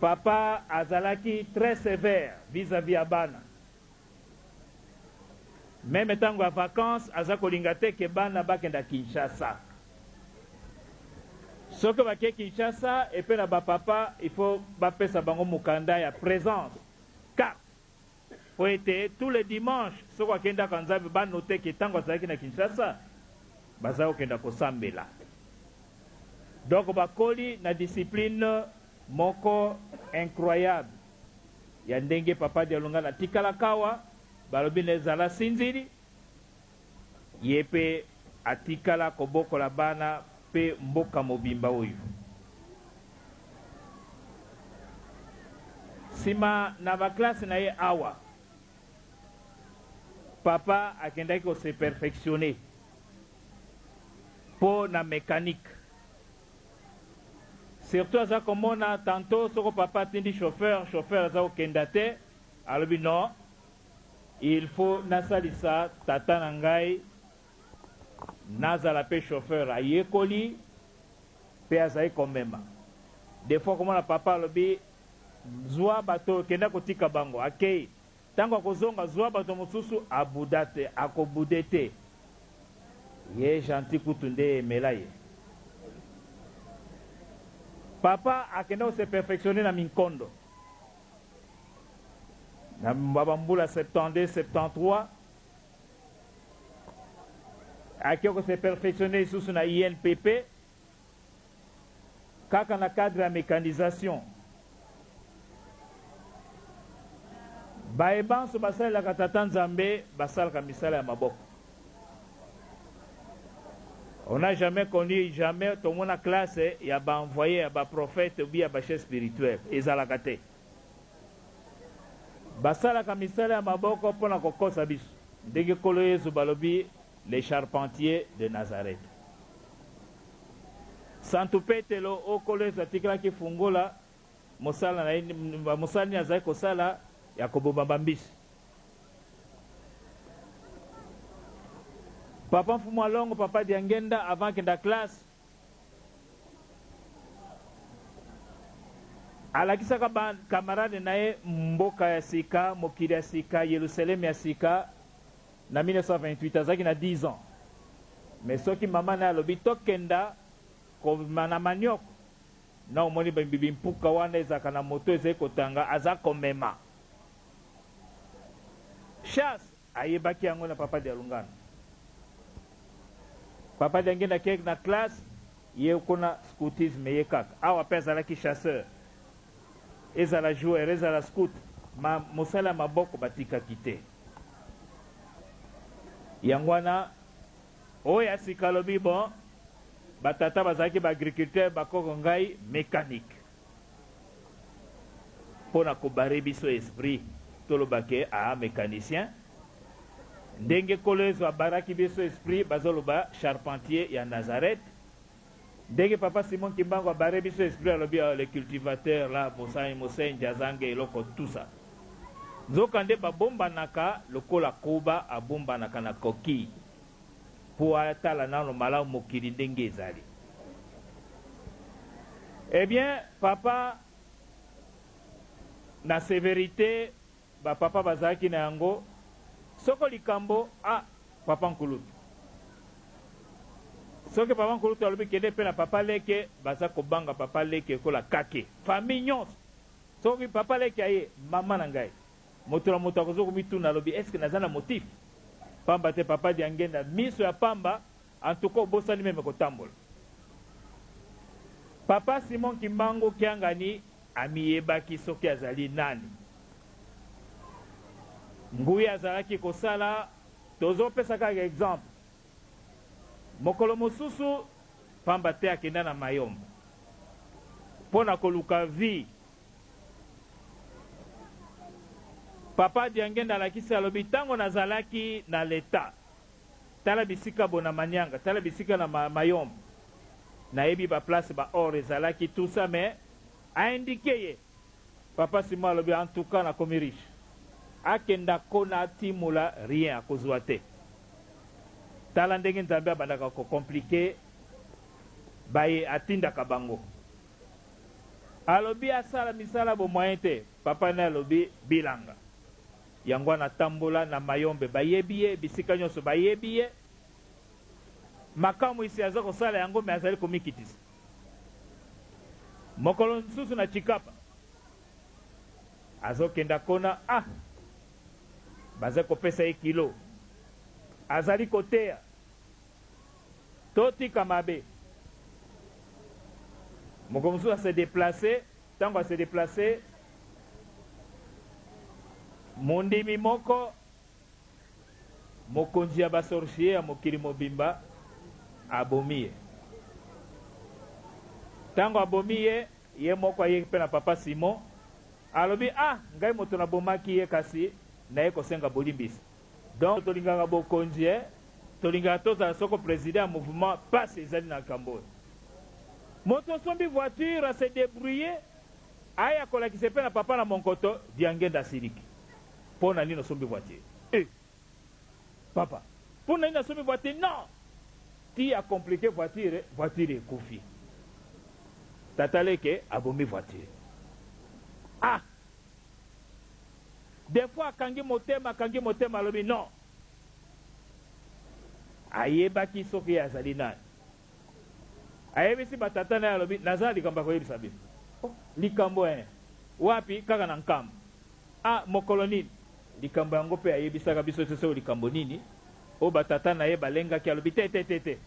papa azalaki très sévère vis-à-vis à bana. Même temps en vacances, aza kolinga te ke bana bakenda Kinshasa. Ce que va Kinshasa et puis na ba papa, il faut bapesa bango mukanda ya présence. Car pour être tous les dimanches, ce qu'on kenda kanzabe ba noter que tango azalaki na Kinshasa, baza okenda kosambela. Donc bakoli na discipline moko incroyable. Ya ndenge papa de longa na tikala kawa balobi nezala sinziri yepe atikala koboko la bana pe mboka mobimba oyo. Sima na ba classe na ye awa papa akendaki ko se perfectionner pour na mécanique. Surtout aza komona tantôt soko papa tindi chauffeur aza okendate alobi non, il faut nasalisa tata nangai nazala pe chauffeur ayekoli pe azai komema. Des fois komona papa alobi zwa bato kenda kotika bango akei tango akozonga zwa bato mosusu abudate akobudete ye gentil kutu nde emela ye. Papa akenda se perfectionner na minkondo. Na mbabambula 72, 73. Akioko se perfectionner sous na INPP. Kaka na cadre ya mécanisation. Baebanso basala la katata nzambe basala ka misala ya maboko. On n'a jamais connu, jamais, tout le monde a classe, il y a envoyé, il y a prophète ou bien chef spirituel. Ils ont la gâté. Basala kamisala maboko pona kokosa biso. Ndenge kolo Yesu balobi les charpentiers de Nazareth. Santo Petelo o kolo Yesu atikala ki fungola mosala na mosala ni azai kosala ya kobomba mbisi. Papa mfumo longo papa diangenda avant kenda classe. Alakisaka ba camarade nae mboka ya sika, mokili ya sika, Yerusalem ya sika na 1928 azaki na 10 ans. Mais soki mama na lobi tokenda ko mana manioko. Na omoni bibi mpuka wana ezaka na moto ezai kotanga aza komema. Chasse ayebaki yango na papa dia lungana. Papa diangenda kek na classe ye kuna scoutisme ye kaka. Awa pesa la ki chasseur. Ezala joueur, ezala scout, ma mosala maboko batika kite. Yangwana oya sikalobi bon batata bazaki ba agriculteur bakoko ngai mécanique. Pona ko barebiso esprit tolobake a mécanicien. Ndenge kolezo baraki biso esprit bazoloba charpentier ya Nazareth. Dès papa Simon Kimbango a barré biso esprit les cultivateurs là, Mosai, Njazange et loko tout ça. Zokande ba bomba naka lokola koba a bomba naka na koki. Pour atala na no mala mokili ndenge ezali. Eh bien, papa na sévérité ba papa bazaki na yango soko likambo papa nkulutu. Ce que papa nkulutu alobi kende pe na papa leke baza kobanga papa leke kola kake famille nyonso soki papa leke aye mama na ngai moto na moto akozo komituna alobi est-ce que naza na motif pamba te papa diangenda miso ya pamba en tout cas obosani meme kotambola. Papa Simon Kimbango kiangani amiyebaki soki azali nani nguyi azalaki kosala tozopesa kaka exemple. Mokolo mosusu pamba te akenda na mayomba pona koluka vi. Papa diangenda lakisi alobi tango nazalaki na leta tala bisika bona manyanga tala bisika na mayomba nayebi ba place ba or ezalaki tout ça mais a indiqué ye papa Simon alobi en tout cas na komi riche akenda kona timula rien akozwa te. Tala ndenge nzambe abandaka ko compliqué baye atindaka bango. alobi asala misala bo moyen te papa na alobi bilanga yango na tambola na mayombe bayebi ye bisika nyonso bayebi ye makamu isi aza kosala yango me azali komikitisa mokolo nsusu na Chikapa azokenda kona baza kopesa ye kilo azali koteya totika mabe mokolo mosusu ase déplace ntango ase déplace mondimi moko mokonzi ya basorcier ya mokili mobimba abomi ye ntango abomi ye ye moko aye mpe na papa Simon alobi ngai moto nabomaki ye kasi naye kosenga bolimbisi donc tolingaka bokonzi tolingaka tozala soko président ya mouvement pasi ezali na kambo moto sombi voiture ase débrouiller aya kolakisa mpe na papa na monkoto diangenda siliki mpo na nini osombi voiture papa mpo na nini asombi voiture non ti acomplike voiture ekufi tata leke abomi voiture des fois akangi motema alobi non ayebaki soki azali nani ayebisi batata na ye alobi naza likambo ya koyebisa bino likambo wapi kaka na nkambo mokolo nini likambo yango mpe ayebisaka biso te soki likambo nini oyo batata na ye balengaki alobi te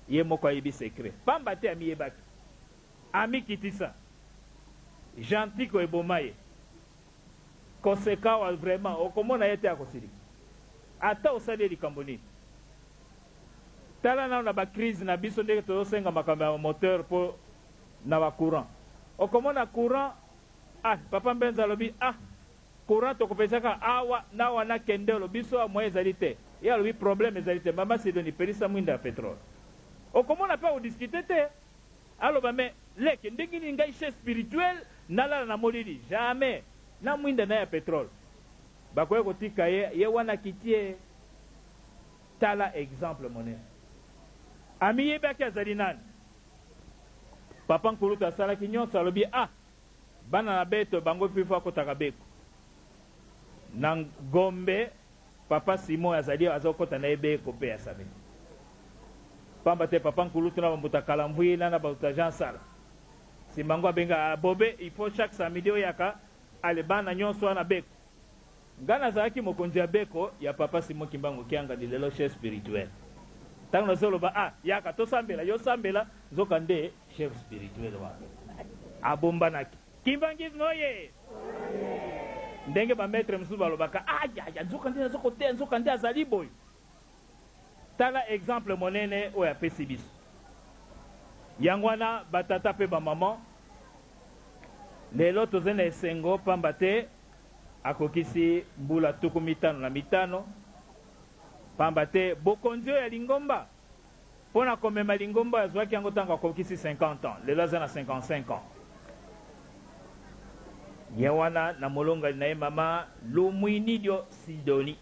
ye moko ayebi sekret pamba te amiyebaki amikitisa gentil ko eboma ye kosekawa vraiment okomona ye te akosilika ata osali ye likambo nini tala nao na bacrise na biso ndenge tozosenga makambo ya moteur mpo na bacourant okomona courant papa Mbenza alobi courant tokopesaka awa na wana kende olobi so moyen ezali te ye alobi problème ezali te mama Sidoni pelisa mwinda ya petrole okomona mpe odiskute te aloba me leke ndenge nini ngai chef spirituel nalala na molili jamais na mwinda na ya petrole bakoki kotika ye wana kitie tala exemple monene amiyebaki azali nani papa nkulutu asalaki nyonso alobi bana na beto bango mpe fo akotaka beko na ngombe papa Simon azali azokota na ye beko mpe ya sabe pamba te papa nkulutu na bambuta kalambwi na babuta Jean Sala simango abenga bobe il faut chaque samedi oyaka ale bana nyonso wana beko nga nazalaki mokonzi ya beko ya papa Simon Kimbangu Kianga lelo chef spirituel ntango nazoloba yaka tosambela yo sambela nzoka nde chef spirituel wana abombanaki kimbangisme oye ndenge bametre mosusu balobaka nzoka nde nazokoteya nzoka nde azali boyo tala exemple monene oyo apesi biso yango wana batata mpe bamama lelo tozali na esengo pamba te akokisi mbula 15 pamba te bokonzi oyo ya lingomba mpo na komema lingomba azwaki yango ntango akokisi 50 ans lelo aza na 55 ans ye wana na molongali na ye mama Lumwinidio Sidoni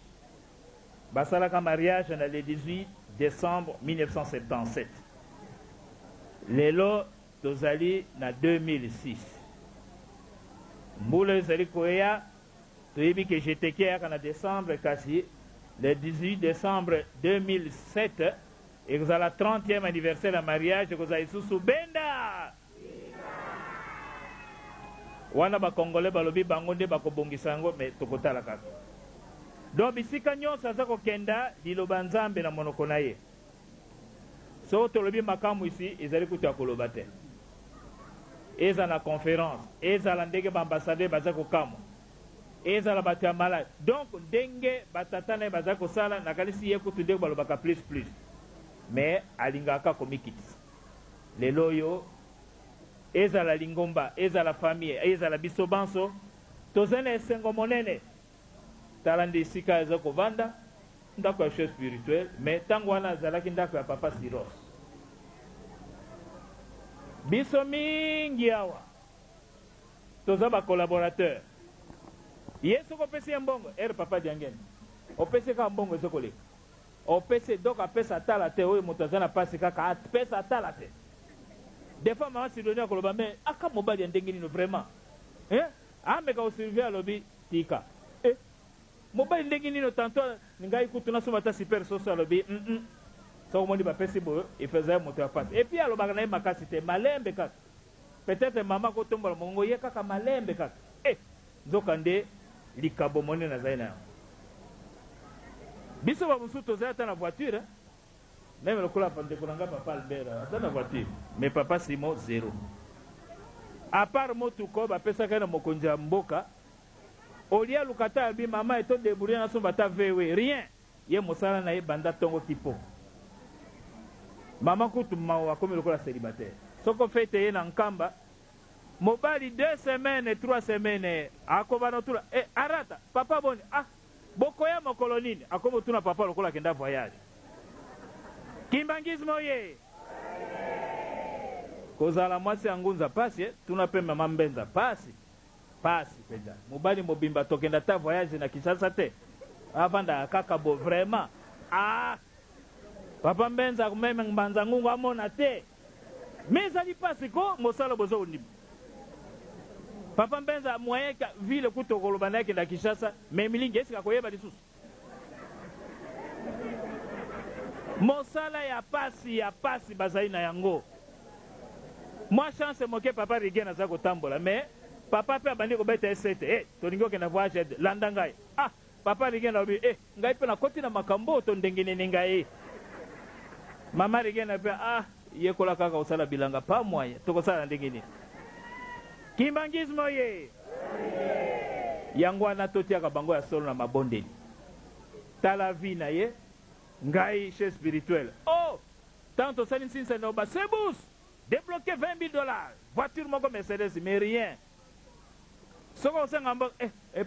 basalaka mariage na le 18 décembre 1977 lelo tozali na 2006 mbula ezali koya toyebi ke jeteke yaka na décembre kasi le 18 décembre 2007 ekozala 30e anniversaire ya mariage ekozala lisusu benda wana bakongole balobi bango nde bakobongisa yango me tokotala kaka donc bisika nyonso aza kokenda liloba nzambe na monoko na ye so tolobi makamu isi ezali kutu ya koloba te ezala na conférence ezala ndenge baambassadeur baza kokamwa ezala bato ya malade donc ndenge batata na ye baza kosala nakanisi ye kutu ndenge balobaka plus mais alingaka komikitisa lelo oyo ezala lingomba ezala famille ezala biso banso tozali na esengo monene tala nde esika eza kovanda ndako ya chef spirituel mais ntango wana azalaki ndako ya papa Siros biso mingi awa toza bakolaborateur ye soki opesi ye mbongo papa Diangene opesi kaka mbongo ezokoleka opesi donc apesa atala te oyo moto aza na pasi kaka apesa atala te des fois maman Sidonia koloba mais aka mobali ya ndenge nino vraiment ameka osurveiller alobi tika mobali ndenge nino tantôt ngai kutuna so bata super soso alobi so omoni bapesi boyo efeza moto ya passe et puis alobaka na ye makasi te malembe kaka peut-être mama kotombola mongo ye kaka malembe kaka nzoka nde likabo monene nazali na yango biso bamosusu tozali ata na voiture même lokola ndeko na nga papa Albert ata na voiture mais papa Simon zéro à part motuko bapesaka na mokonzi ya mboka olia lukata abi mama eto débrouiller na so bata vewe rien ye mosala na ye banda tongo kipo mama kutu mawa akomi lokola célibataire soko fete ye na nkamba mobali 2 semaines 3 semaines akobana tula arata papa boni bokoya mokolo nini akomo tuna papa lokola kenda voyage kimbangismo ye kozala mwasi ya ngunza pasi tuna pe mama mbenza pasi peza mobali mobimba tokenda ta voyage na Kinshasa te avanda kaka bo vraiment papa mbenza kumeme mbanza ngungu amona te mais ali pasi ko mosala bozo onibu papa mbenza moyen ka ville kutokolo banaki na Kinshasa mais milingi esika koyeba lisusu mosala ya pasi bazali na yango moi chance moke papa rigena za kotambola mais papa pe abandi kobeta esete tolingi okenda voyage landa ngai papa rigena obi ngai pe na koti na makambo to ndenge nene ngai mama rigena pe yekola kaka osala bilanga pa moyen tokosala ndenge nini kimbangismo ye yango wana totiaka bango ya solo na mabondeli tala vi na ye ngai chez spirituel tant tosali nsinsa na oba sebus débloquer $20,000 voiture moko Mercedes mais rien soko osenga mbo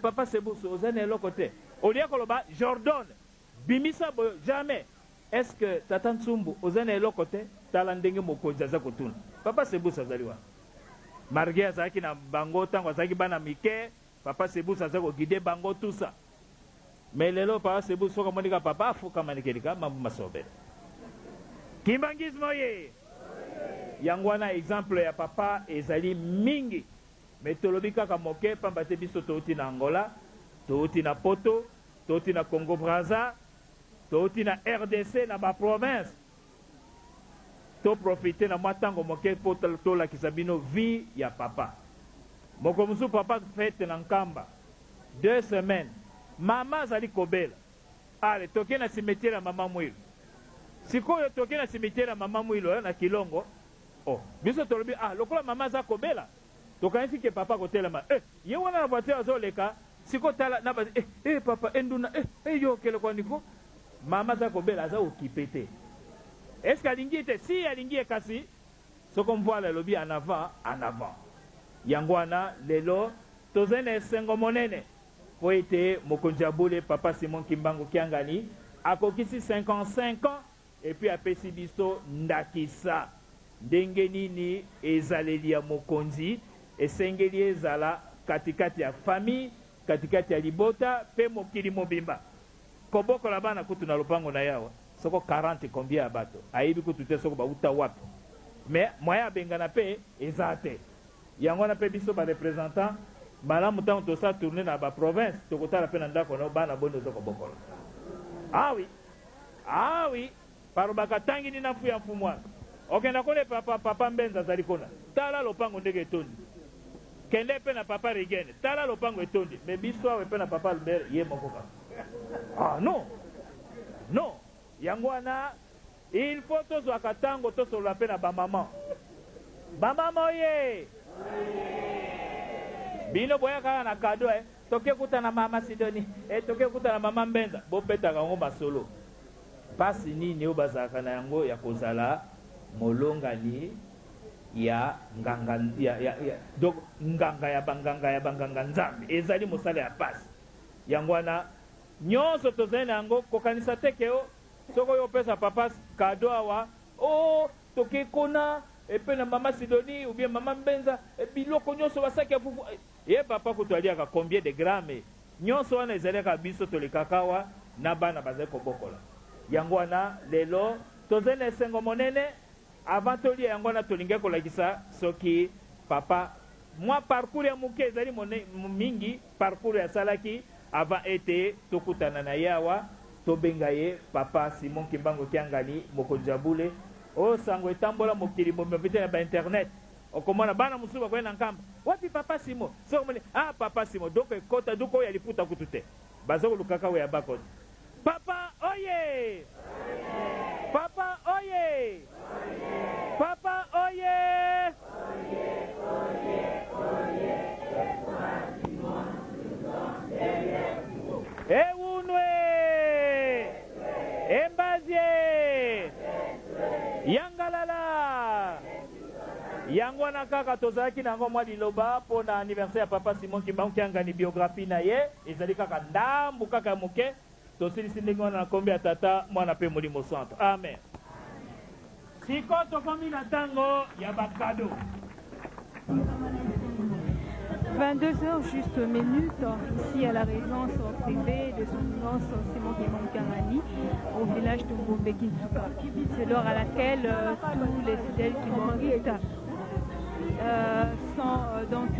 papa sebus ozana eloko te olia koloba Jordan bimisa boyo jamais est-ce que tata Nsumbu ozana eloko te tala ndenge mokonzi aza kotuna papa sebus azali wa marge azalaki na bango ntango azalaki bana mike papa sebus aza kogide bango tusa mais lelo papa sebus soka monika papa afukamanekelika mambo masobele kimbangismo ye yango wana exemple ya papa ezali mingi me tolobi kaka moke pamba te biso touti na Angola touti na Poto touti na Congo Brazza touti na RDC na baprovince to profite na mwa ntango moke po tolakisa bino vie ya papa moko mosusu papa fete na nkamba 2 semaines mama azali kobela ale toke na cimetière ya mama Mwilu sikoyo toke na cimetière ya mama Mwilu na Kilongo biso tolobi lokola mama aza kobela tokanisi ke papa kotelema ye wana na voiture azoleka siko tala na papa enduna yo keleko ndiko mama aza kobela aza okipe te est-ce alingi te si alingi kasi soko mvoala lobi en avant yango wana lelo tozene esengo monene po ete mokonzi ya bule papa Simon Kimbangu Kiangani akokisi 55 ans et puis apesi biso ndakisa ndenge nini ezaleli ya mokonzi esengeli ezala katikati ya famille katikati ya libota pe mokili mobimba kobokola bana kutu na lopango na yawa soko 40 combien ya bato ayibi kutu te soko bauta wapi mais moya abengana pe eza te yango na pe biso ba représentant malamu ntango tosa tourne na baprovince tokotala pe na ndako na bana bono ozokobokola oui parobaka tangi ni nafu ya mfumu wana okenda kole papa mbenza azali kona tala lopango ndenge etondi kende pe na papa rigene tala lopango etondi me biso awe pe na papa Albert ye moko kaka non yango wana il faut tozwaka ntango tosolola pe na bamama ye bino boya kaka na kado toke kuta na mama Sidoni toke kuta na mama Mbenza bopetaka yango masolo pasi nini oyo bazalaka na yango ya kozala molongani ya nganga donc nganga ya banganga nzambe ezali mosala ya pasi yango wana nyonso tozali na yango kokanisa teke soko oyo opesa papa kado awa toke kona epe na mama Sidoni ou bien mama Mbenza biloko nyonso basaki ya fufu ye papa kutu aliaka combien de grammes nyonso wana ezalaka biso tolekakawa na bana bazali kobokola yango wana lelo tozali na esengo monene avant toli yango na tolinga kolakisa soki papa moi parcours ya moke ezali mingi parcours ya salaki avant ete tokutana na yawa tobenga ye papa Simon Kimbangu Kiangani mokonzi abule o sango etambola mokili bombe na internet okomona bana musuba kwenda nkamba wapi papa Simon so mone ah papa Simon donc ekota duko ya liputa kutute bazo lukaka we abako papa oye papa oye papa oye Eunwe Embazie Yangalala yango na kaka tozalaki nango mwa liloba po na anniversaire ya papa Simon Kimbangu Kiangani biographie na ye ezali kaka ndambu kaka moke tosilisi ndenge wana na kombe ya tata mwana pe molimo centre amen siko tokomi na ntango ya bakado 22h juste minutes ici à la résidence privée de son immense Simon Kimbangu Kiangani au village de Ngombe Kinsuka. C'est l'heure à laquelle tous les fidèles kimbanguistes sont donc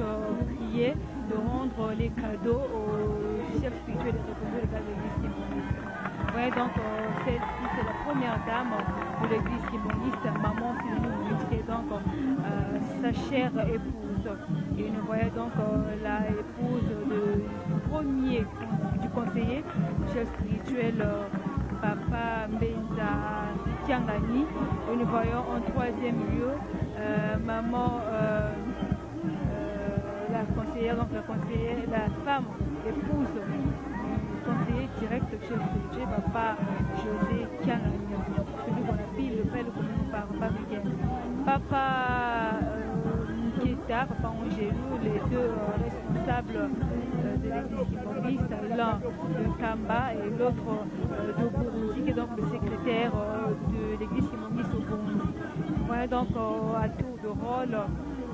priés de rendre les cadeaux au chef spirituel et reconnu de l'église kimbangiste. Ouais, donc celle-ci c'est la première dame de l'église kimbangiste, maman Sylvie, qui est donc sa chère épouse. Et nous voyons donc la épouse du premier du conseiller, du chef spirituel Papa Mbenza Kiangani. Et nous voyons en troisième lieu maman la conseillère, donc la femme, épouse du conseiller direct du chef spirituel Papa José Kiangani, celui qu'on appelle le père commun par Papa Miguel. Papa Kieta, Papa Angélou, les deux responsables de l'église kimbangiste, l'un de Kamba et l'autre de Burundi, qui est donc le secrétaire de l'église kimbangiste au Burundi. Voilà donc à tour de rôle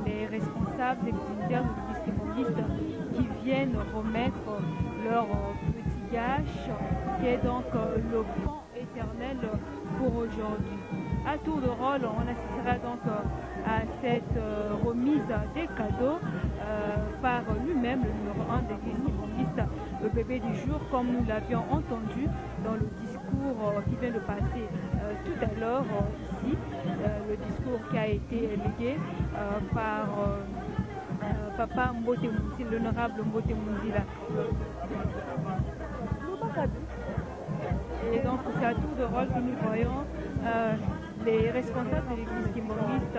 les responsables des dignitaires de l'église kimbangiste qui viennent remettre leur petit gâche, qui est donc le pain éternel pour aujourd'hui. À tour de rôle, on assistera donc à cette remise des cadeaux par lui-même, le numéro 1 de l'église kimbangiste, le bébé du jour, comme nous l'avions entendu dans le discours qui vient de passer tout à l'heure ici, le discours qui a été légué par Papa Mbote Mounzi, l'honorable Mbote Mounzi. Et donc c'est à tour de rôle que nous voyons les responsables de l'église kimbangiste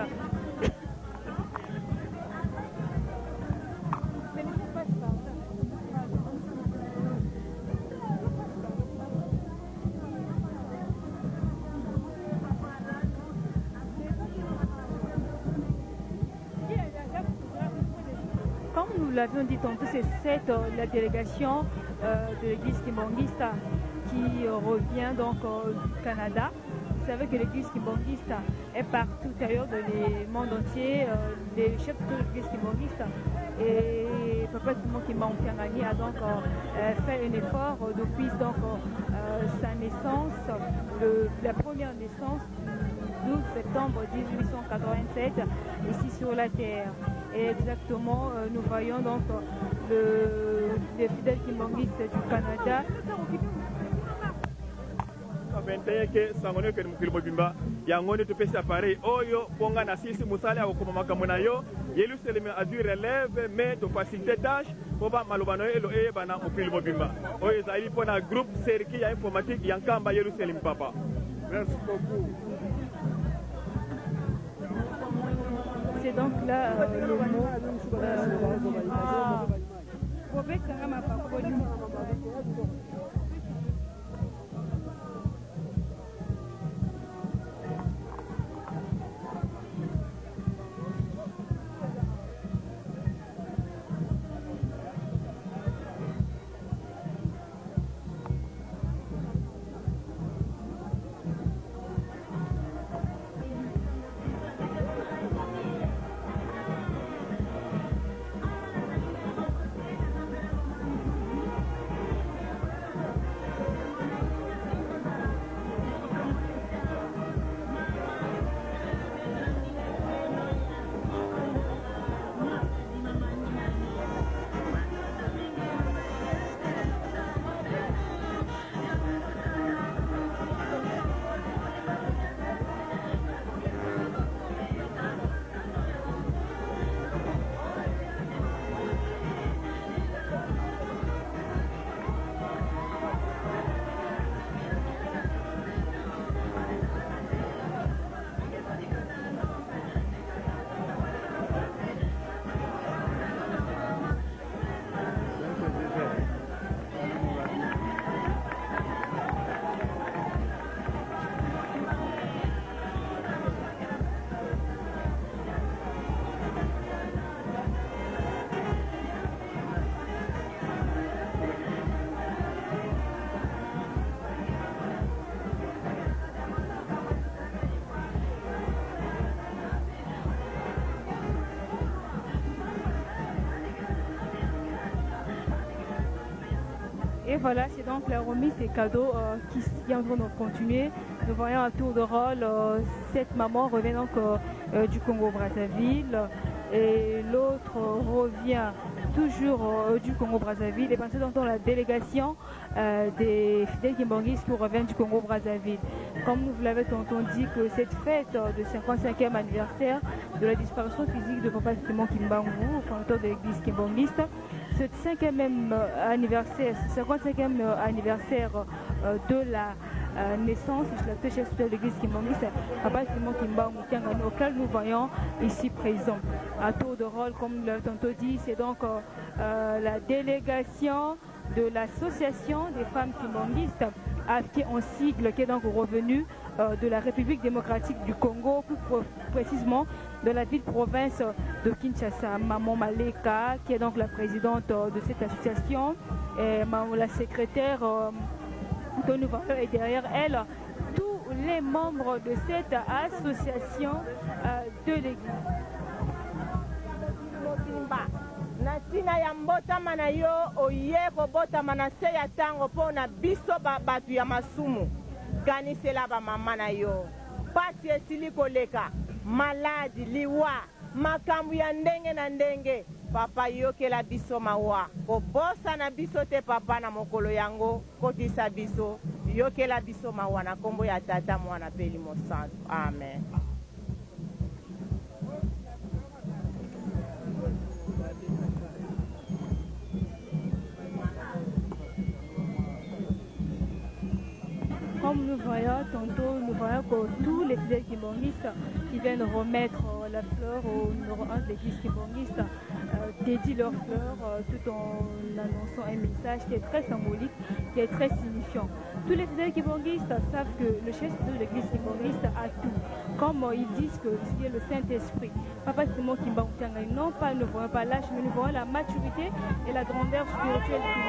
comme nous l'avions dit tantôt, c'est la délégation de l'église kimbangiste qui revient donc du Canada. Vous savez que l'église kimbangiste est partout ailleurs dans le monde entier. Les chefs de l'église kimbangiste et Papa Simon Kimbangu Kiangani a donc fait un effort depuis donc, sa naissance, la première naissance du 12 septembre 1887 ici sur la terre. Et exactement, nous voyons donc les fidèles kimbanguistes du Canada. Ke sangono ke mukili bobimba yangone to pesa pareil oyo ponga na sisi musala akoma makambo na yo Yerusalem a dû relève mais to faciliter tâche pour ba malobano elo e bana mukili bobimba oyo zali pona groupe cercle ya informatique yankamba Yerusalem papa. Merci beaucoup. C'est donc là le mot Et voilà, c'est donc la remise des cadeaux qui est en train de continuer. Nous voyons à tour de rôle, cette maman revient donc du Congo-Brazzaville et l'autre revient toujours du Congo-Brazzaville. Et pensez donc dans la délégation des fidèles kimbangis qui reviennent du Congo-Brazzaville. Comme vous l'avez entendu, que cette fête de 55e anniversaire de la disparition physique de Papa Simon Kimbangu, fondateur de l'église kimbangiste, ce 55e anniversaire de la naissance de la chef de l'église kimbangiste, Papa Simon Kimbangu Kiangani, auquel nous voyons ici présent. À tour de rôle, comme nous l'avons tantôt dit, c'est donc la délégation de l'association des femmes kimbangistes, qui est en sigle, qui est donc revenu de la République démocratique du Congo, plus précisément de la ville-province de Kinshasa. Maman Maleka, qui est donc la présidente de cette association, et la secrétaire Tony Vareux est derrière elle, tous les membres de cette association de l'église. Natina ya mbotama na yo oye kobotama na se ya tango mpo na biso bato ya masumu kanisela bamama na yo pasi esili koleka maladi liwa makambo ya ndenge na ndenge papa yokela biso mawa kobosa na biso te papa na mokolo yango kotisa biso yokela biso mawa na kombo ya tata mwana pe Limo Santo amen. Comme nous voyons tantôt, nous voyons que tous les fidèles kimbongistes qui viennent remettre la fleur au numéro 1 de l'église kimbongiste dédient leurs fleurs tout en annonçant un message qui est très symbolique, qui est très signifiant. Tous les fidèles kimbongistes savent que le chef de l'église kimbongiste a tout. Comme ils disent que c'est le Saint-Esprit. Papa Simon Kimbangu Kiangani, non pas, nous ne voyons pas l'âge, mais nous voyons la maturité et la grandeur spirituelle qu'il a.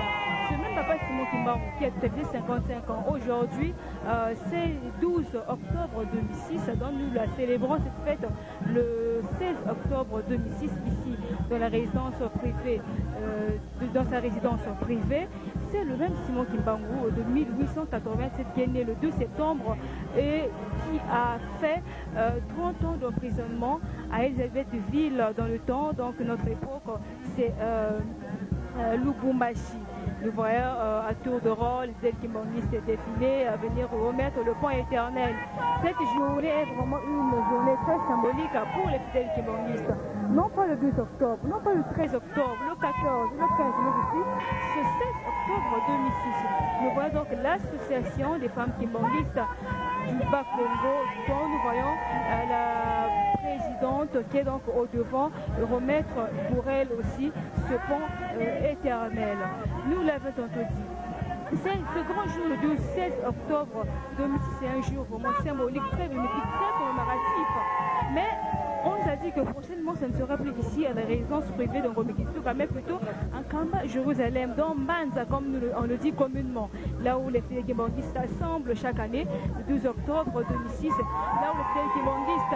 Ce même Papa Simon Kimbangu qui a fait 55 ans aujourd'hui, c'est 12 octobre 2006, dont nous la célébrons cette fête le 16 octobre 2006 ici dans la résidence privée, dans sa résidence privée. C'est le même Simon Kimbangu de 1887 qui est né le 2 septembre et qui a fait 30 ans d'emprisonnement à Elisabethville dans le temps. Donc notre époque, c'est Lubumbashi. Nous voyons à tour de rôle les kimbongistes défiler à venir remettre le point éternel. Cette journée est vraiment une journée très symbolique pour les fidèles kimbongistes. Non pas le 12 octobre, non pas le 13 octobre, le 14, le 15, mais aussi ce 16 octobre 2006. Nous voyons donc l'association des femmes kimbongistes du Bas-Congo, dont nous voyons la présidente qui est donc au devant, remettre pour elle aussi ce pont éternel. Nous l'avons tantôt dit. Ce grand jour, le 16 octobre 2006, c'est un jour vraiment symbolique, très bénéfique, très commémoratif. Mais on nous a dit que prochainement, ça ne sera plus ici à la résidence privée de Ngomikituka, mais plutôt en Kamba, Jérusalem, dans Manza, comme on le dit communément, là où les fidèles kimbongistes s'assemblent chaque année, le 12 octobre 2006, là où les fidèles kimbongistes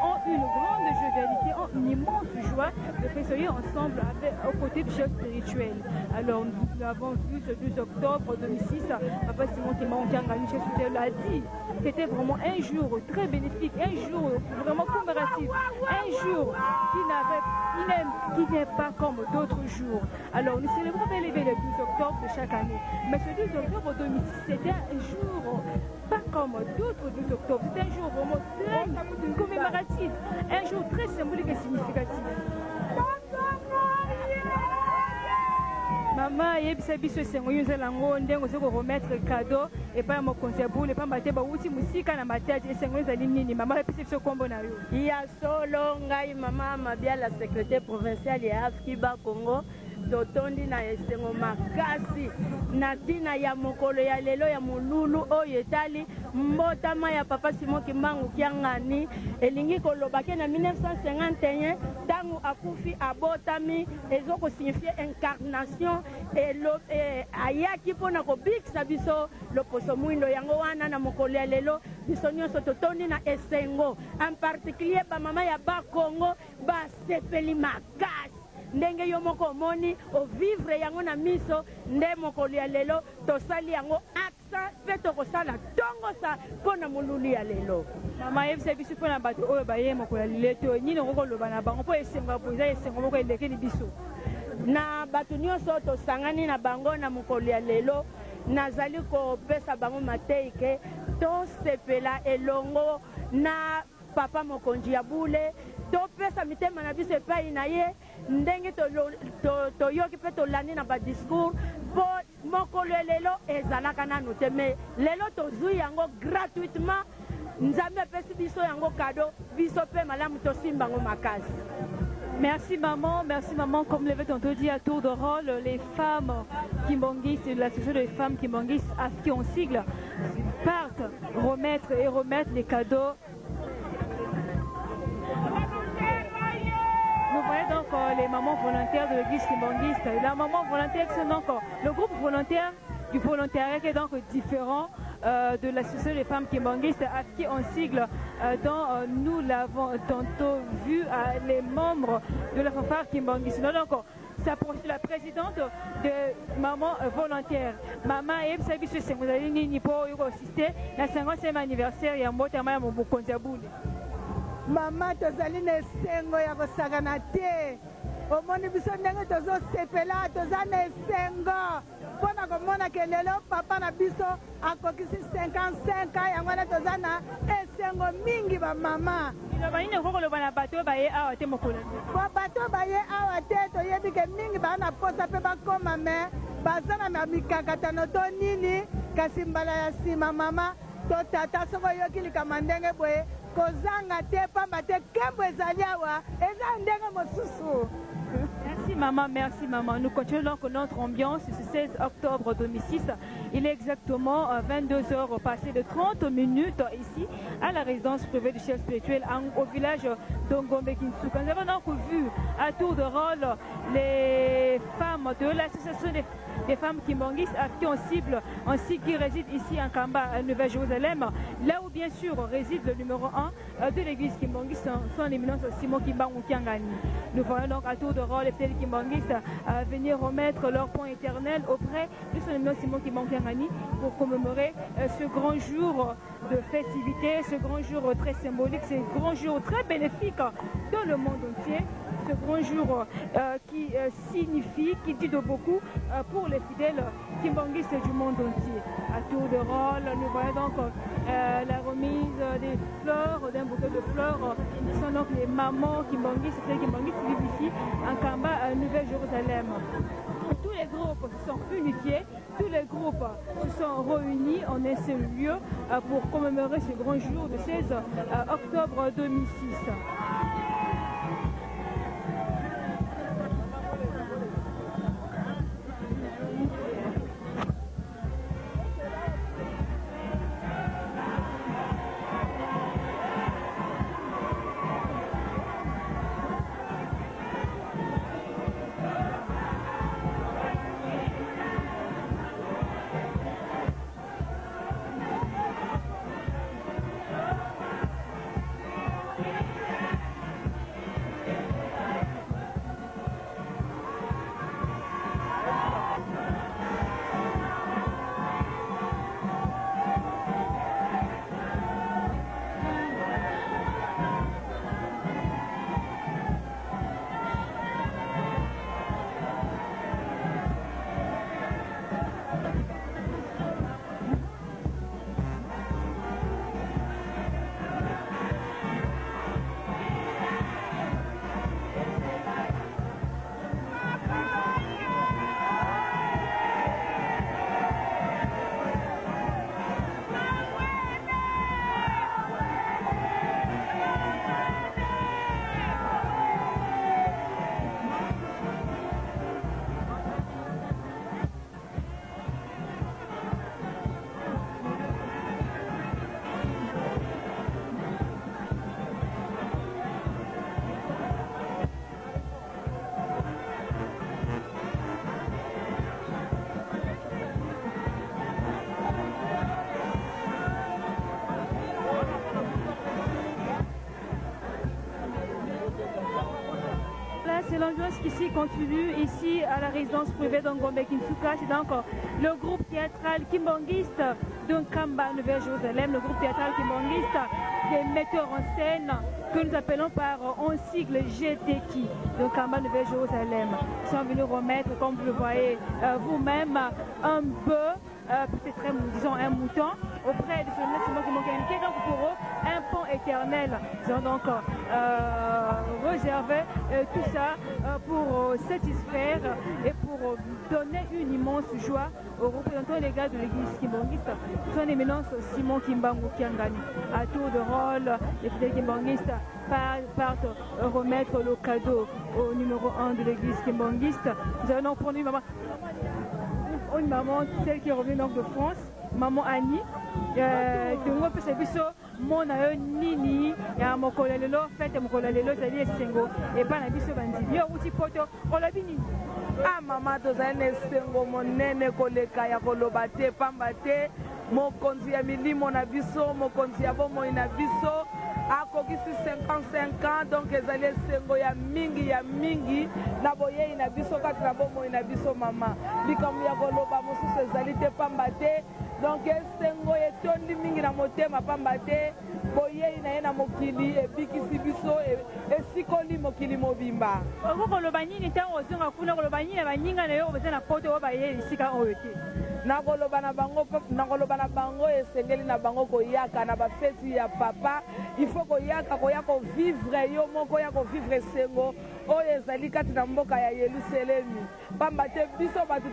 ont une grande jovialité, ont une immense joie de fêter ensemble aux côtés du chef spirituel. Alors nous avons vu ce 12 octobre 2006, Papa Simon Kimbangu Kiangani, chef spirituel, l'a dit. C'était vraiment un jour très bénéfique, un jour vraiment commémoratif, un jour qui n'est pas comme d'autres jours. Alors nous célébrons bel et bien le 12 octobre de chaque année. Mais ce 12 octobre 2006, c'était un jour pas comme d'autres 12 octobre. C'était un jour vraiment très commémoratif, un jour très symbolique et significatif. Maman yebisa biso sengo yonzela ngo ndengo soko remettre cadeau et pas mo konsebu et pas mate ba uti musika na matati sengo ezali nini mama yebisa biso kombo na yo ya solo ngai mama mabia la secrétaire provinciale ya Afriba Congo totondi na esengo makasi na tina ya mokolo ya lelo ya mululu oyo etali mbotama ya Papa Simon Kimbangu Kiangani elingi kolobake na 1951 tangu akufi abotami ezoko signifier incarnation ayaki mpona kobikisa biso loposo mwindo yango wana na mokolo ya lelo biso nyonso totondi na esengo en particulier bamama ya Bakongo basepeli makasi ndenge yo moko omoni ovivre yango na miso nde mokolo ya lelo tosali yango accent mpe tokosala tongosa mpo na molulu ya lelo. Mama yebisa biso mpo na bato oyo baye mokolo ya lelo nini okokoloba na bango mpo esengo eza esengo moko elekeli biso na bato nyonso tosangani na bango na mokolo ya lelo. Nazali kopesa bango matei ke tosepela elongo na papa mokonzi ya bule topesa mitema na biso epai na ye ndenge toyoki mpe tolandi na badiscours mpo mokolo elelo ezalaka nanu te me lelo tozwi yango gratuitement nzambe apesi biso yango kado biso mpe malamu tosimba yango makasi. Merci maman. Comme l'avait tantôt dit à tour de rôle, les femmes kimbongistes, l'association des femmes kimbongistes qui ont sigle, partent remettre les cadeaux. Nous voyons donc les mamans volontaires de l'église kimbonguiste. La maman volontaire, c'est donc le groupe volontaire du volontariat qui est donc différent de l'association des femmes kimbonguistes à qui on sigle dont nous l'avons tantôt vu les membres de la fanfare kimbonguiste. Donc, ça poursuit la présidente de Maman Volontaire. Maman Eb Sabisu Semuzalini Nipo Yugo assisté la 50e anniversaire ya Mbotama ya Mobukonzi Abule. Maman tozali na esengo ya kosakana te. Omoni biso ndenge tozosepela toza na esengo mpona komona ke lelo papa na biso akokisi 55 yango wana toza na esengo mingi bamama. Banini okokoloba na bato baye awa te mokolo po bato baye awa te toyebi ke mingi baa na posa mpe bakoma me baza na mikakatano to nini kasi mbala ya nsima mama to tata soko oyoki likama ndenge boye kozanga te pamba te kembo ezali awa eza ndenge mosusu. Merci maman. Nous continuons donc notre ambiance ce 16 octobre 2006. Il est exactement 22h passé de 30 minutes ici à la résidence privée du chef spirituel au village d'Ongombe Kinsuka. Nous avons donc vu à tour de rôle les femmes de l'association des femmes kimbongistes qui ont cible ainsi qui résident ici en Kamba, à Nouvelle-Jérusalem, là où bien sûr réside le numéro 1 de l'église kimbongiste, son éminence Simon Kimbangu Kiangani. Nous voyons donc à tour de rôle les fidèles kimbongistes venir remettre leur point éternel auprès de son éminence Simon Kimbangu Kiangani pour commémorer ce grand jour de festivité, ce grand jour très symbolique, ce grand jour très bénéfique dans le monde entier. Ce grand jour qui signifie, qui dit de beaucoup pour les fidèles kimbongistes du monde entier. À tour de rôle, nous voyons donc la remise des fleurs, d'un bouquet de fleurs. Ce sont donc les mamans kimbongistes, qui vivent ici en Kamba, à Nouvelle-Jérusalem. Tous les groupes se sont unifiés, tous les groupes se sont réunis en un seul lieu pour commémorer ce grand jour de 16 octobre 2006. jusqu'ici continue ici à la résidence privée d'Ngombe Kinsuka. C'est donc le groupe théâtral kimbangiste de Nkamba Nouvelle-Jérusalem, le groupe théâtral kimbangiste des metteurs en scène que nous appelons par en sigle GTK de Nkamba Nouvelle-Jérusalem. Ils sont venus remettre, comme vous le voyez vous-même, un bœuf, peut-être disons un mouton, auprès de ce Simon Kimbangu, qui est donc pour eux un pont éternel. Ils ont donc réservé tout ça pour satisfaire et pour donner une immense joie aux représentants légaux de l'église kimbangiste. Son éminence Simon Kimbangu Kiangani. À tour de rôle, les fidèles kimbanguistes partent remettre le cadeau au numéro 1 de l'église kimbangiste. Nous allons prendre une maman, celle qui est revenue donc de France, maman Annie. Tungo pesa biso mona yo nini ya mokolo lelo fete mokolo lelo tali esengo e pa na biso bandimi yo uti poto olobi nini mama tozali na esengo monene koleka ya koloba te pamba te mokonzi ya milimo na biso mokonzi ya bomoi na biso akokisi 55 ans donc ezali esengo ya mingi na boyei na biso kati na bomoi na biso mama likambo ya koloba mosusu ezali te pamba te donc esengo etondi mingi na motema pamba te boyei na ye na mokili ebikisi biso esikoli mokili mobimba okokoloba nini ntango ozonga kuna koloba nini na baninga na yo oza na poto oyo bayei esika oyo te nakoloba na bango esengeli na bango koyaka na bafeti ya papa il faut koyaka koya kovivre yo moko ya kovivre esengo oyo ezali kati na mboka ya Yerusalemi pamba te biso bato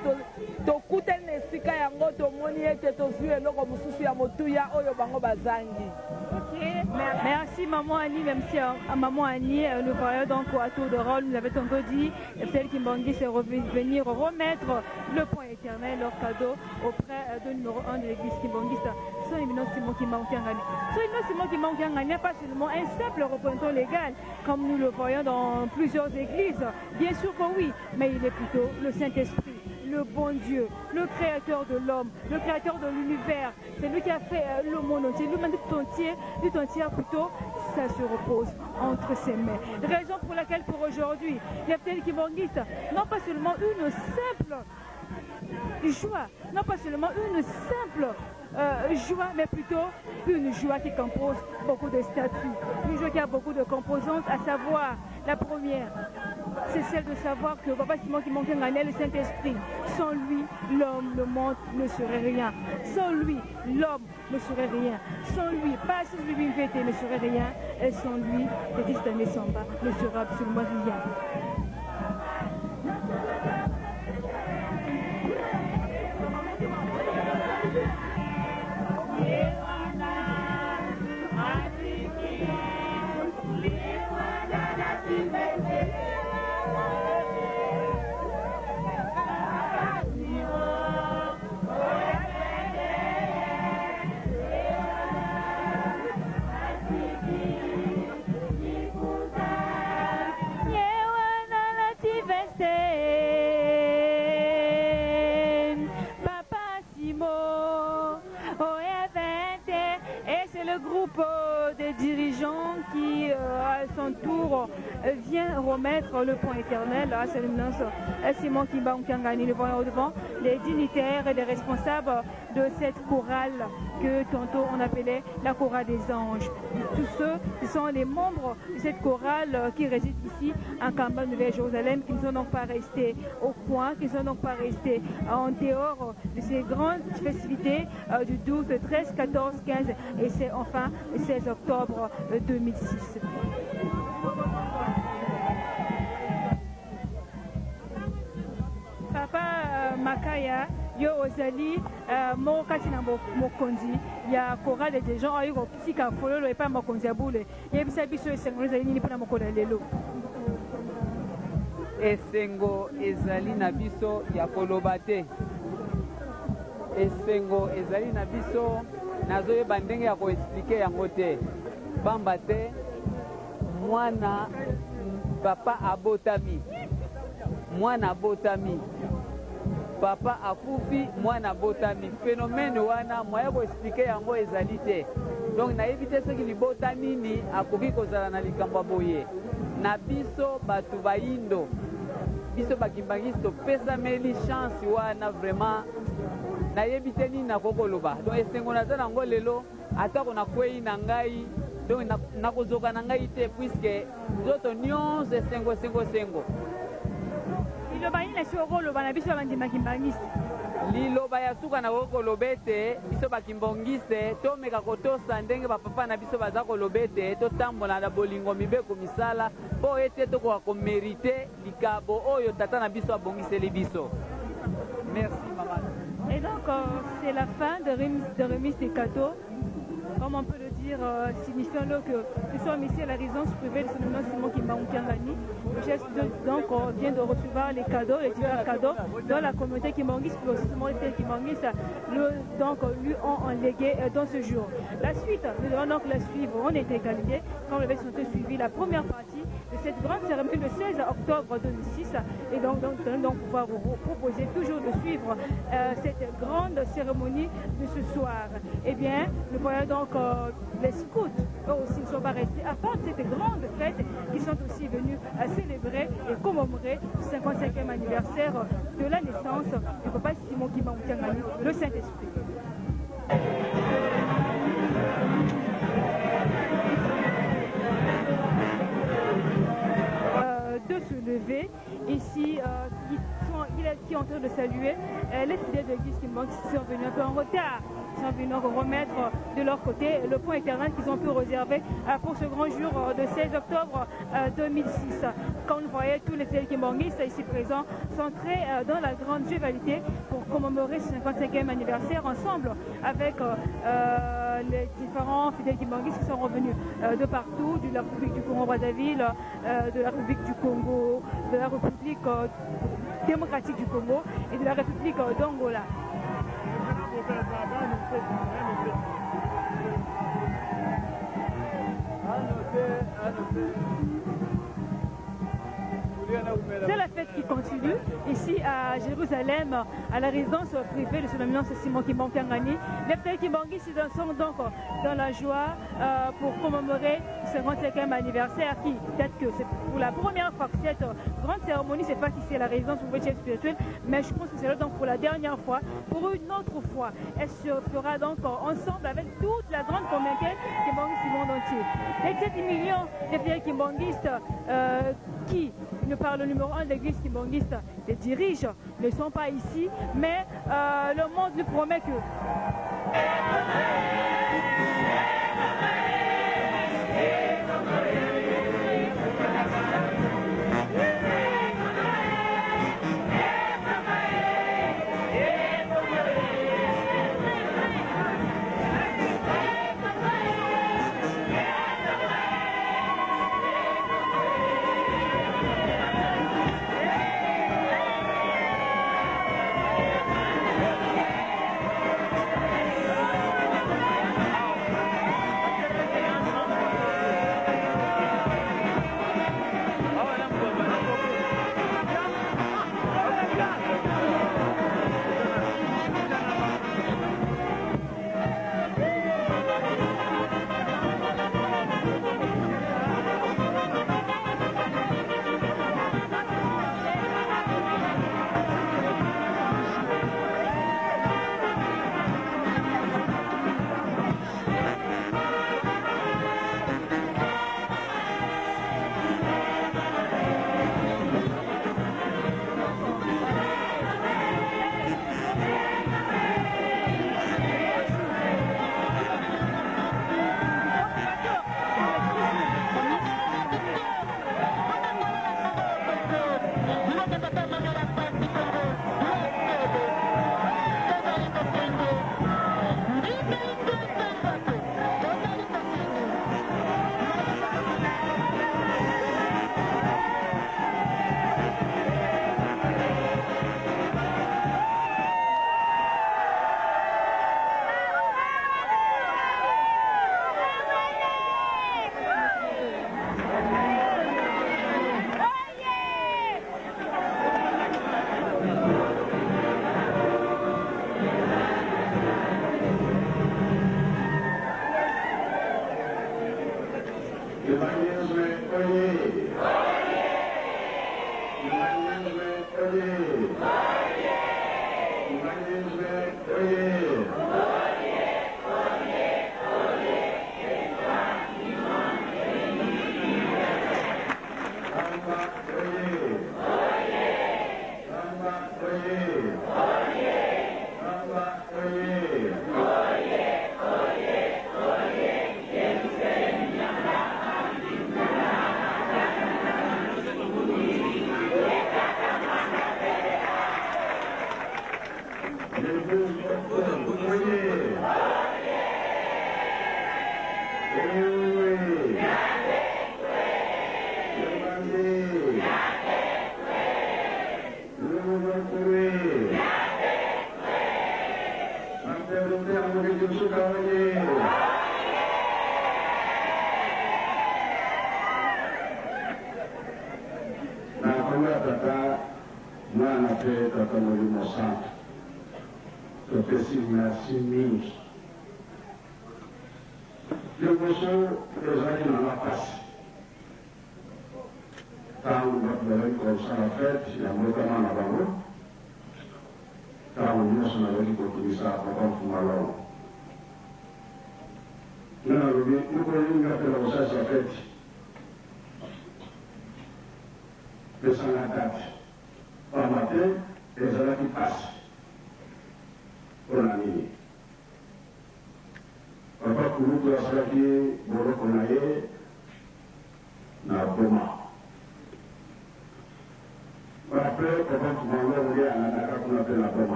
tokuteli na esika yango tomoni ete tozwi eloko mosusu ya motuya oyo bango bazangi. Okay. Merci Maman Annie, merci à Maman Annie. Nous voyons donc à tour de rôle, nous avait encore dit, celle qui Kimbangui c'est venir remettre le point éternel, leur cadeau auprès de numéro 1 de l'église kimbangiste. Son éminent Simon Kimbangu. Son éminent Simon Kimbangu n'est pas seulement un simple représentant légal, comme nous le voyons dans plusieurs églises. Bien sûr que oui, mais il est plutôt le Saint-Esprit, le bon Dieu, le créateur de l'homme, le créateur de l'univers. C'est lui qui a fait le monde entier, lui-même tout entier plutôt, ça se repose entre ses mains. Raison pour laquelle pour aujourd'hui, les fidèles kimbangustes n'ont pas seulement une simple joie, non pas seulement une simple joie, mais plutôt une joie qui compose beaucoup de statuts, une joie qui a beaucoup de composantes, à savoir la première, c'est celle de savoir que Papa Simon Kimbangu le Saint-Esprit, sans lui, l'homme, le monde ne serait rien. Sans lui, l'homme ne serait rien. Sans lui, pas sans lui, l'humanité ne serait rien. Et sans lui, le destin ne sera absolument rien. Groupe des dirigeants qui à son tour vient remettre le point éternel à cette éminence Simon Kimbangu Kiangani. Nous voyons devant les dignitaires et les responsables de cette chorale que tantôt on appelait la chorale des anges. Tous ceux qui sont les membres de cette chorale qui résident ici en Nkamba Nouvelle-Jérusalem, qui ne sont donc pas restés au coin, qui ne sont donc pas restés en dehors de ces grandes festivités du 12, 13, 14, 15 et c'est enfin le 16 octobre 2006. Papa Makaya, yo ozali mokati na mokonzi ya chorale des gens ayo kotika fololo epa mokonzi ya bule yebisa biso esengo ezali nini mpona mokolo ya lelo. Esengo ezali na biso ya koloba te, esengo ezali na biso nazoyeba ndenge ya koexplike yango te pamba te mwana papa abotami, mwana abotami, papa akufi, mwana abotami. Phénomène wana moya koexplike yango ezali te, donc nayebi te soki libota nini akoki kozala na likambo boye. Na biso bato baindo biso bakimbangisi topesameli chance wana vraiment nayebi te nini nakokoloba donc esengo naza nango lelo atako nakwei na ngai donc nakozoka na ngai te puisque nzoto nyonso esengo liloba nini esi okoloba na biso bakimbangisi liloba ya suka na kokoloba ete biso bakimbongiste tomeka kotosa ndenge bapapa na biso baza koloba ete totambola na bolingo mibeko misala mpo ete tokoka komerite likabo oyo tata na biso abongiseli biso. Merci maman. Et donc c'est la fin de remise des cadeaux. Comme on peut le dire, signifiant-le que nous sommes ici à la résidence privée de son nom Simon Kimbangu-Kiangani. Le chef donc vient de recevoir les cadeaux, les divers cadeaux dans la communauté Kimbangis, puis aussi Simon Kimbangis donc lui ont légué dans ce jour. La suite, nous devons donc la suivre. On était qualifiés, comme l'avait suivi la première partie de cette grande cérémonie le 16 octobre 2006. Et donc nous allons pouvoir vous proposer toujours de suivre cette grande cérémonie de ce soir. Eh bien, nous voyons donc les scouts, eux aussi ne sont pas restés à part de cette grande fête qui sont aussi venus à célébrer et commémorer le 55e anniversaire de la naissance du papa Simon Kimbangu-Kiangani, le Saint-Esprit. De se lever ici, qui est en train de saluer les fidèles de l'église Kimbangu qui sont venus un peu en retard. Ils sont venus remettre de leur côté le point éternel qu'ils ont pu réserver pour ce grand jour de 16 octobre 2006. Quand vous voyez tous les fidèles kimbanguistes ici présents s'entrer dans la grande rivalité pour commémorer ce 55e anniversaire ensemble avec les différents fidèles kimbanguistes qui sont revenus de partout, de la République du Congo-Brazzaville, de la République du Congo, de la République démocratique du Congo et de la République d'Angola. C'est la fête qui continue ici à Jérusalem, à la résidence privée de son éminence Simon Kimbangu-Kiangani. Les fidèles kimbanguistes sont donc dans la joie pour commémorer ce 55e anniversaire qui date que c'est pour la première fois que cette grande cérémonie se passe ici à la résidence pour le chef spirituel, mais je pense que c'est là donc pour la dernière fois. Pour une autre fois, elle se fera donc ensemble avec toute la grande communauté kimbanguiste du monde entier. Les 7 millions de fidèles kimbanguistes qui, par le numéro 1 de l'église kimbanguiste, les dirigent, ne sont pas ici, mais le monde nous promet que...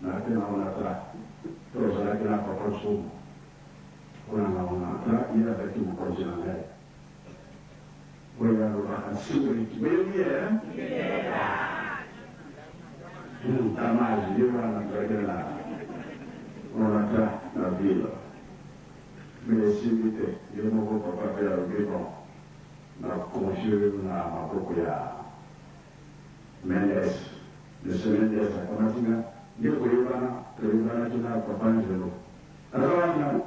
na tena unatra tozala kila papa sumu kuna na unatra ila baki mkonzi na ngai wewe roba suri kibelie tamaji yewa na tregela unatra na vila mesimite yemo ko papa ya rubebo na confier na maboko ya Mendes de Mendes kama tinga ndio kuibana tuna papa njelo arawana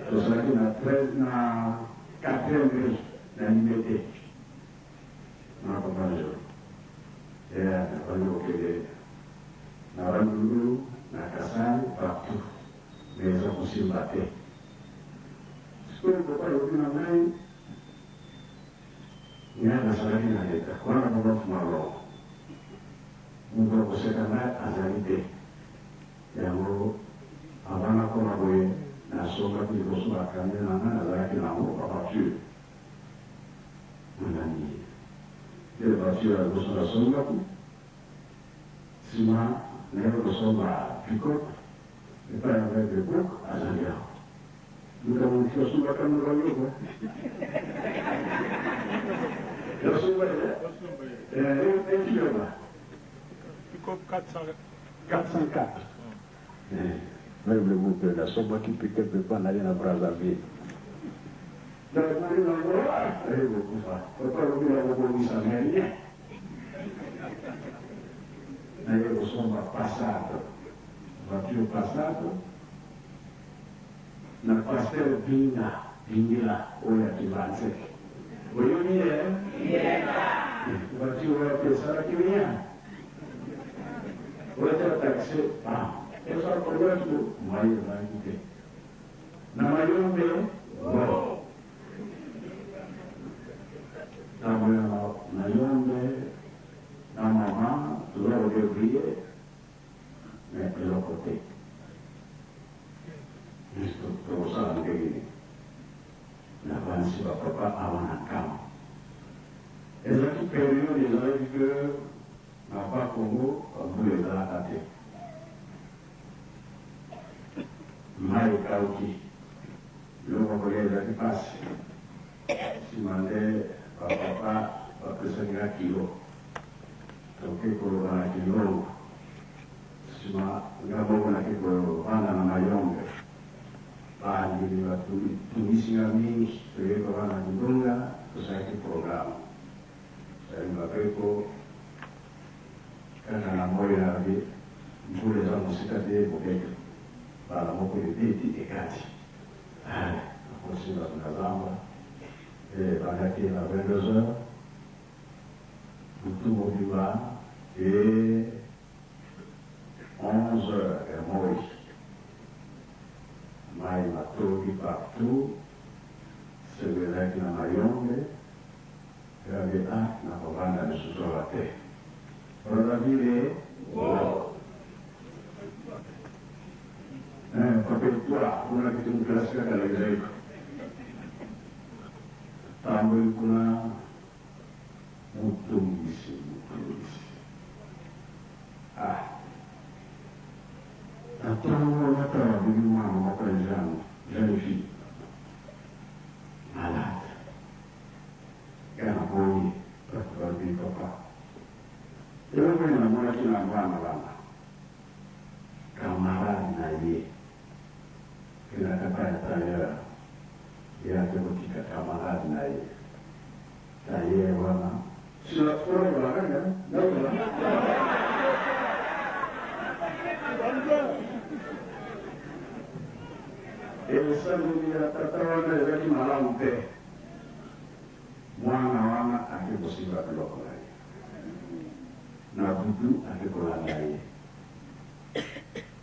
tosaki na 13 na 4 na nimete na papa njelo ya wale okele na Randulu na Kasai partout mais ça possible bater ce que papa yobina ngai na saraki na leta kwa na baba fumalo mungu kusekana azalite yango abana koma boye na soka kuliboso bakande na ngana azalaki na ngo papatu munani ile batu ya boso na songa ku sima na yo kusoma piko epa ya vede book azalia muka mukio sumba kama royo yo sumba Pick-up 404. Même le groupe de la Somme qui pique peut pas aller dans Brazzaville. Donc, on est dans le roi, il y a beaucoup de ça. On peut pas oublier la police américaine. D'ailleurs, nous sommes à Passade. Voiture Passade. Na pasteur Bingila, où il y a du 25. Vous voyez, voiture où il y a ça qui vient. Wajar taksi, esok keluar tu, mayu lagi. Nama Yombe, wow. Nama Yombe, nama Ma, tu dah boleh beri, mais de l'autre côté. Itu perusahaan kayak gini. Nah, si bapak awan kamu. Itu periode lagi ke Napa Congo bule za kate mai kauki loko kole za kipasi simande papa pakusenga kilo toke kolo bana kilo sima ngabo na kiko bana na mayombe bani ni watu tumisinga mingi toke bana ndunga tusaki program saya ngapeko kana na moyo na vi mbule za musika de bobeka bala moko de biti ekati akosi na tunazamba bana ki na 22h tout mobiba et 11h et moi mai matogi partout c'est le lac na Mayombe et avec na kovanda de sous-solate. Orang ini, wow. Tapi itulah, kuna kita menjelaskan lagi baik. Tampil kuna mutung isi. Atau orang tahu di mana apa yang jadi malah, kerana boleh berbagi apa. Yo me enamoré de una banda, camarada nadie, que la capa de taller, ya que botica camarada nadie, taller buena, si la fuera de la gana, no el salud de la trataba de ver malante, wana aquí posible que lo haga. Na budu ake kolangari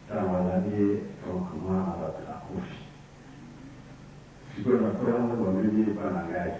tawalani kama abat akufi siko na tono kwa mimi panangai